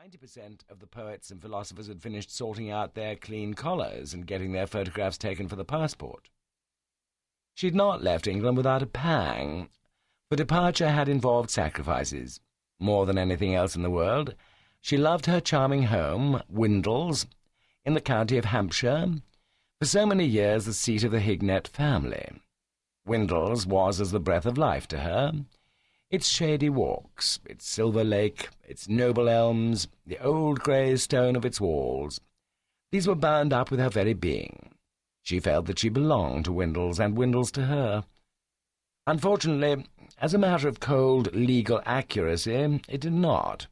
90% of the poets and philosophers had finished sorting out their clean collars and getting their photographs taken for the passport. She had not left England without a pang, for departure had involved sacrifices. More than anything else in the world, she loved her charming home, Windles, in the county of Hampshire, for so many years the seat of the Hignett family. Windles was as the breath of life to her. Its shady walks, its silver lake, its noble elms, the old grey stone of its walls, these were bound up with her very being. She felt that she belonged to Windles, and Windles to her. Unfortunately, as a matter of cold legal accuracy, it did not.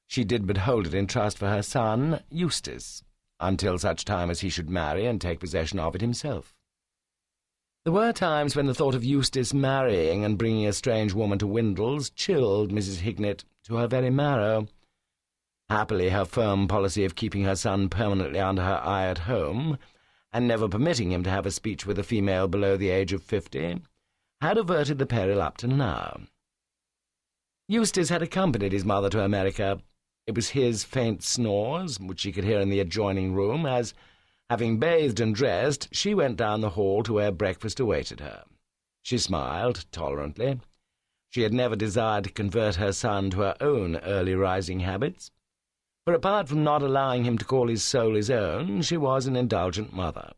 She did but hold it in trust for her son, Eustace, until such time as he should marry and take possession of it himself. There were times when the thought of Eustace marrying and bringing a strange woman to Windles chilled Mrs. Hignett to her very marrow. Happily, her firm policy of keeping her son permanently under her eye at home, and never permitting him to have a speech with a female below the age of 50, had averted the peril up to now. Eustace had accompanied his mother to America. It was his faint snores, which she could hear in the adjoining room, as, having bathed and dressed, she went down the hall to where breakfast awaited her. She smiled tolerantly. She had never desired to convert her son to her own early-rising habits, for apart from not allowing him to call his soul his own, she was an indulgent mother.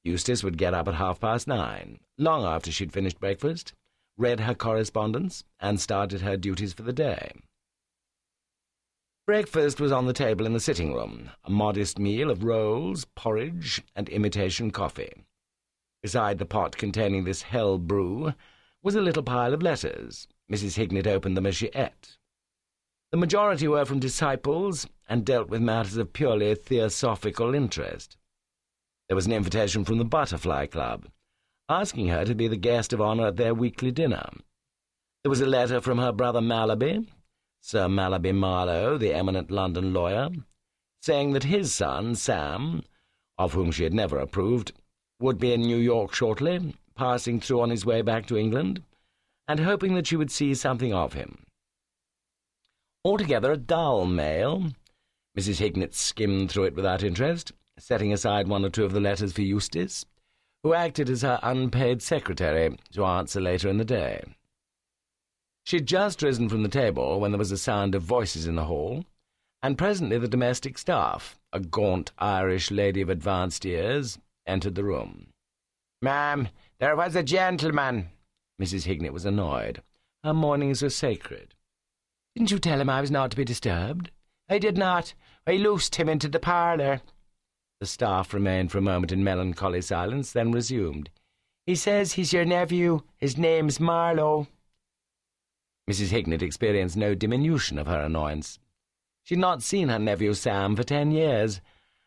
Eustace would get up at 9:30, long after she'd finished breakfast, read her correspondence, and started her duties for the day. Breakfast was on the table in the sitting-room, a modest meal of rolls, porridge, and imitation coffee. Beside the pot containing this hell brew was a little pile of letters. Mrs. Hignett opened them as she ate. The majority were from disciples, and dealt with matters of purely theosophical interest. There was an invitation from the Butterfly Club, asking her to be the guest of honour at their weekly dinner. There was a letter from her brother Mallaby, Sir Mallaby Marlowe, the eminent London lawyer, saying that his son, Sam, of whom she had never approved, would be in New York shortly, passing through on his way back to England, and hoping that she would see something of him. Altogether a dull mail. Mrs. Hignett skimmed through it without interest, setting aside one or two of the letters for Eustace, who acted as her unpaid secretary to answer later in the day. She had just risen from the table when there was a sound of voices in the hall, and presently the domestic staff, a gaunt Irish lady of advanced years, entered the room. "Ma'am, there was a gentleman." Mrs. Hignett was annoyed. Her mornings were sacred. "Didn't you tell him I was not to be disturbed?" "I did not. I loosed him into the parlour." The staff remained for a moment in melancholy silence, then resumed. "He says he's your nephew. His name's Marlowe." Mrs. Hignett experienced no diminution of her annoyance. She had not seen her nephew Sam for 10 years,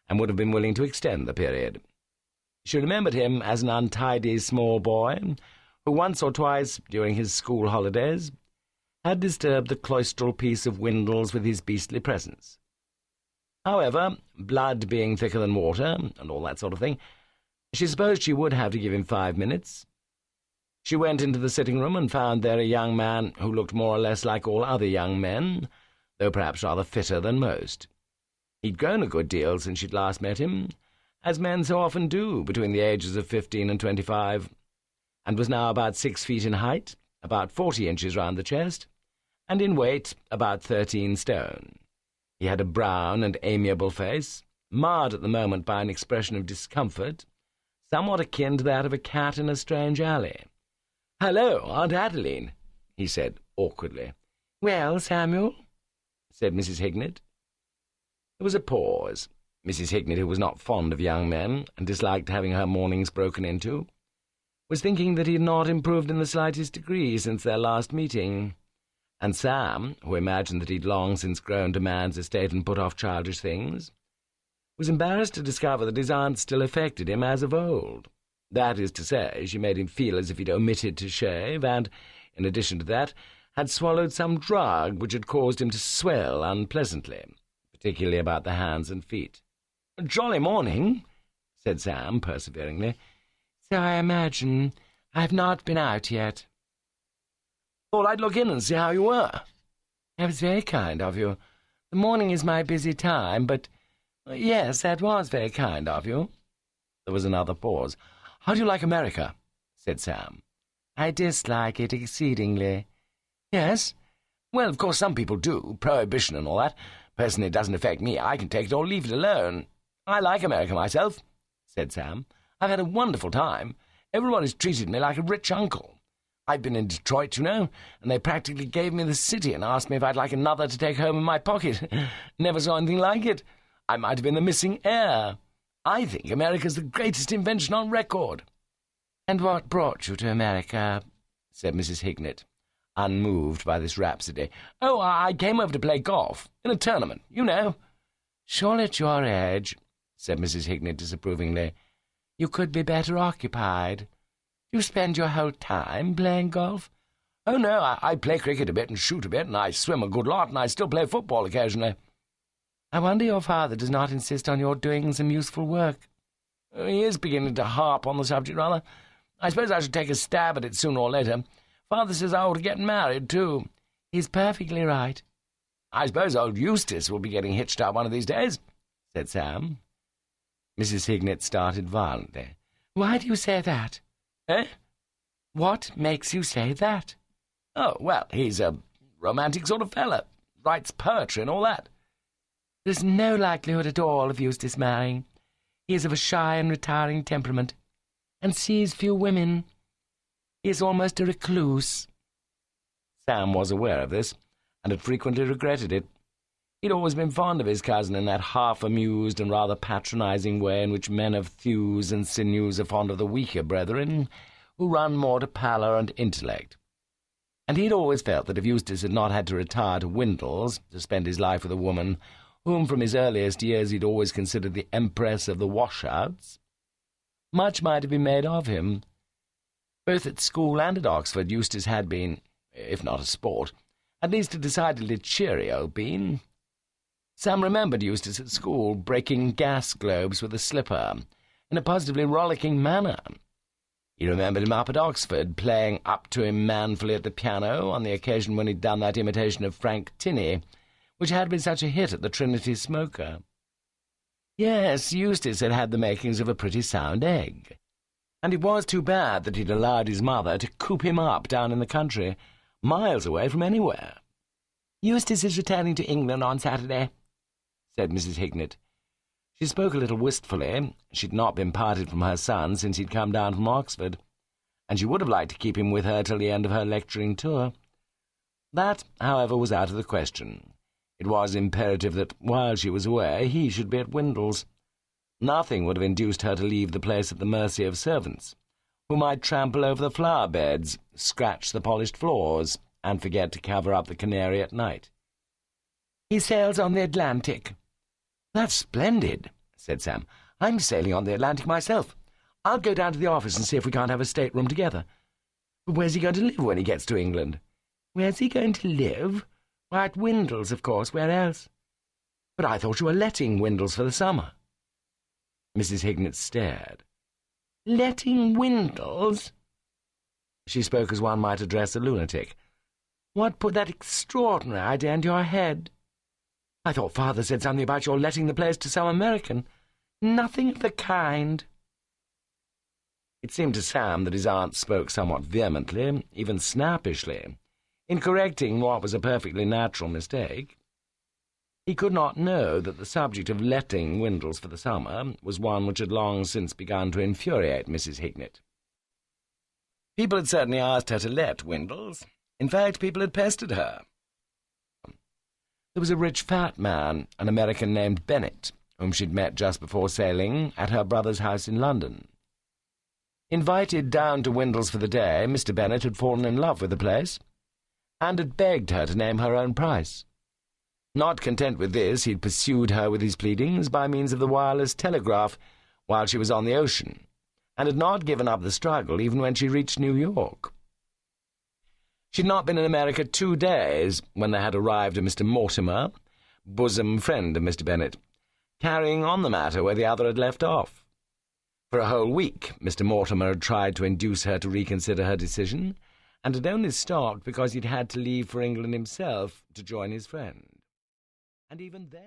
and would have been willing to extend the period. She remembered him as an untidy small boy, who once or twice, during his school holidays, had disturbed the cloistral peace of Windles with his beastly presence. However, blood being thicker than water, and all that sort of thing, she supposed she would have to give him 5 minutes. She went into the sitting-room and found there a young man who looked more or less like all other young men, though perhaps rather fitter than most. He'd grown a good deal since she'd last met him, as men so often do between the ages of 15 and 25, and was now about 6 feet in height, about 40 inches round the chest, and in weight about 13 stone. He had a brown and amiable face, marred at the moment by an expression of discomfort, somewhat akin to that of a cat in a strange alley. "Hello, Aunt Adeline," he said awkwardly. "Well, Samuel?" said Mrs. Hignett. There was a pause. Mrs. Hignett, who was not fond of young men, and disliked having her mornings broken into, was thinking that he had not improved in the slightest degree since their last meeting, and Sam, who imagined that he'd long since grown to man's estate and put off childish things, was embarrassed to discover that his aunt still affected him as of old. That is to say, she made him feel as if he'd omitted to shave, and, in addition to that, had swallowed some drug which had caused him to swell unpleasantly, particularly about the hands and feet. "Jolly morning," said Sam perseveringly. "So I imagine. I've not been out yet." "Thought I'd look in and see how you were." "That was very kind of you. The morning is my busy time, but yes, that was very kind of you." There was another pause. "How do you like America?" said Sam. "I dislike it exceedingly." "Yes? Well, of course some people do. Prohibition and all that. Personally, it doesn't affect me. I can take it or leave it alone. I like America myself," said Sam. "I've had a wonderful time. Everyone has treated me like a rich uncle. I've been in Detroit, you know, and they practically gave me the city and asked me if I'd like another to take home in my pocket. Never saw anything like it. I might have been the missing heir. I think America's the greatest invention on record." "And what brought you to America?" said Mrs. Hignett, unmoved by this rhapsody. "Oh, I came over to play golf, in a tournament, you know." "Surely at your age," said Mrs. Hignett disapprovingly, "you could be better occupied. You spend your whole time playing golf?" "Oh, no, I play cricket a bit and shoot a bit, and I swim a good lot, and I still play football occasionally." "I wonder your father does not insist on your doing some useful work." "He is beginning to harp on the subject, rather. I suppose I should take a stab at it sooner or later. Father says I ought to get married, too." "He's perfectly right." "I suppose old Eustace will be getting hitched up one of these days," said Sam. Mrs. Hignett started violently. "Why do you say that?" "Eh? What makes you say that?" "Oh, well, he's a romantic sort of fellow. Writes poetry and all that." "There's no likelihood at all of Eustace marrying. He is of a shy and retiring temperament, and sees few women. He is almost a recluse." Sam was aware of this, and had frequently regretted it. He'd always been fond of his cousin in that half-amused and rather patronising way in which men of thews and sinews are fond of the weaker brethren, who run more to pallor and intellect. And he'd always felt that if Eustace had not had to retire to Windles to spend his life with a woman whom from his earliest years he'd always considered the empress of the washouts, much might have been made of him. Both at school and at Oxford, Eustace had been, if not a sport, at least a decidedly cheery old bean. Sam remembered Eustace at school, breaking gas globes with a slipper, in a positively rollicking manner. He remembered him up at Oxford, playing up to him manfully at the piano on the occasion when he'd done that imitation of Frank Tinney, which had been such a hit at the Trinity Smoker. Yes, Eustace had had the makings of a pretty sound egg, and it was too bad that he'd allowed his mother to coop him up down in the country, miles away from anywhere. "Eustace is returning to England on Saturday," said Mrs. Hignett. She spoke a little wistfully. She'd not been parted from her son since he'd come down from Oxford, and she would have liked to keep him with her till the end of her lecturing tour. That, however, was out of the question. It was imperative that, while she was away, he should be at Windles. Nothing would have induced her to leave the place at the mercy of servants, who might trample over the flower-beds, scratch the polished floors, and forget to cover up the canary at night. "He sails on the Atlantic." "That's splendid," said Sam. "I'm sailing on the Atlantic myself. I'll go down to the office and see if we can't have a stateroom together." "But where's he going to live when he gets to England?" "Where's he going to live? Why, at Windles, of course. Where else?" "But I thought you were letting Windles for the summer." Mrs. Hignett stared. "Letting Windles?" She spoke as one might address a lunatic. "What put that extraordinary idea into your head? I thought Father said something about your letting the place to some American." "Nothing of the kind." It seemed to Sam that his aunt spoke somewhat vehemently, even snappishly, in correcting what was a perfectly natural mistake. He could not know that the subject of letting Windles for the summer was one which had long since begun to infuriate Mrs. Hignett. People had certainly asked her to let Windles. In fact, people had pestered her. There was a rich fat man, an American named Bennett, whom she'd met just before sailing at her brother's house in London. Invited down to Windles for the day, Mr. Bennett had fallen in love with the place, and had begged her to name her own price. Not content with this, he'd pursued her with his pleadings by means of the wireless telegraph while she was on the ocean, and had not given up the struggle even when she reached New York. She'd not been in America 2 days when there had arrived a Mr. Mortimer, bosom friend of Mr. Bennett, carrying on the matter where the other had left off. For a whole week, Mr. Mortimer had tried to induce her to reconsider her decision, and had only stopped because he'd had to leave for England himself to join his friend. and even then